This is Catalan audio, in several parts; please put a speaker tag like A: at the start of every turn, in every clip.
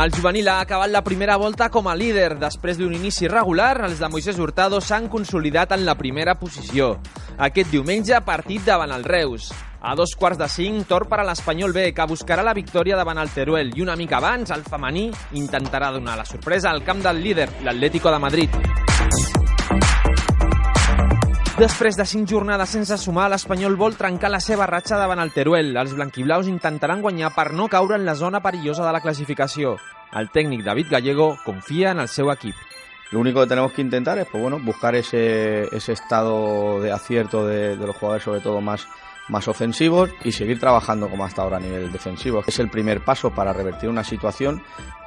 A: El juvenil ha acabat la primera volta com a líder. Després d'un inici regular, els de Moisés Hurtado s'han consolidat en la primera posició. Aquest diumenge, partit davant el Reus. A 4:45, torn per a l'Espanyol B, que buscarà la victòria davant el Teruel. I una mica abans, el femení intentarà donar la sorpresa al camp del líder, l'Atlético de Madrid. Després de 5 jornades sense sumar, l'Espanyol vol trencar la seva ratxa davant el Teruel. Els blanquiblaus intentaran guanyar per no caure en la zona perillosa de la clasificació. El tècnic David Gallego confia en el seu equip.
B: Lo único que tenemos que intentar es buscar ese estado de acierto de los jugadores, sobre todo más ofensivos, y seguir trabajando como hasta ahora a nivel defensivo. Es el primer paso para revertir una situación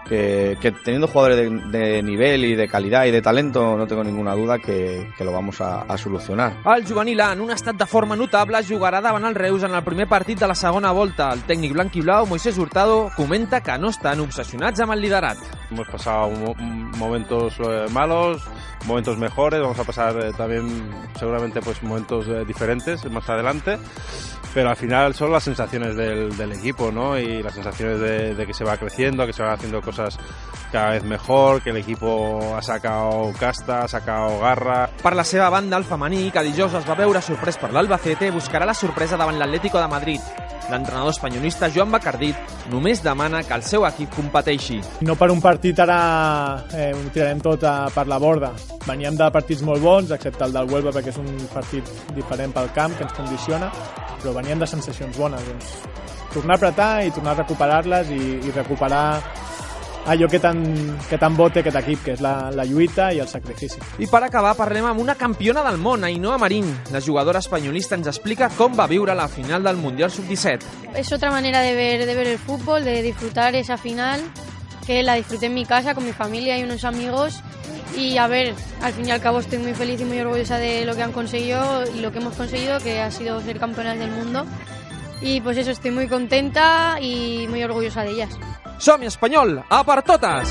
B: que teniendo jugadores de nivel y de calidad y de talento, no tengo ninguna duda que lo vamos a solucionar.
A: El juvenil A, en un estat de forma notable, jugarà davant el Reus en el primer partit de la segona volta. El tècnic blanquiblau, Moisés Hurtado, comenta que no estan obsessionats amb el liderat.
C: Hemos pasado momentos malos, momentos mejores, vamos a pasar también seguramente momentos diferentes más adelante, pero al final son las sensaciones del equipo, ¿no? Y las sensaciones de que se va creciendo, que se van haciendo cosas cada vez mejor, que el equipo ha sacado casta, ha sacado garra.
A: Per la seva banda, el femení, que dijous es va veure sorprès per l'Albacete, buscarà la sorpresa davant l'Atlético de Madrid. L'entrenador espanyolista Joan Bacardit només demana que el seu equip competeixi.
D: No per un partit ara ho tirarem tot per la borda. Veníem de partits molt bons, excepte el del Huelva, perquè és un partit diferent pel camp, que ens condiciona, però veníem de sensacions bones. Doncs, tornar a apretar i tornar a recuperar-les i recuperar allò que tan bo té aquest equip, que és la lluita i el sacrifici.
A: I per acabar parlem amb una campiona del món, Ainhoa Marín. La jugadora espanyolista ens explica com va viure la final del Mundial Sub-17.
E: Es otra manera de ver el fútbol, de disfrutar esa final, que la disfruté en mi casa con mi familia y unos amigos. Y a ver, al fin y al cabo estoy muy feliz y muy orgullosa de lo que han conseguido y lo que hemos conseguido, que ha sido ser campeonas del mundo. Y pues eso, estoy muy contenta y muy orgullosa de ellas.
A: Som-hi, Espanyol, a per totes!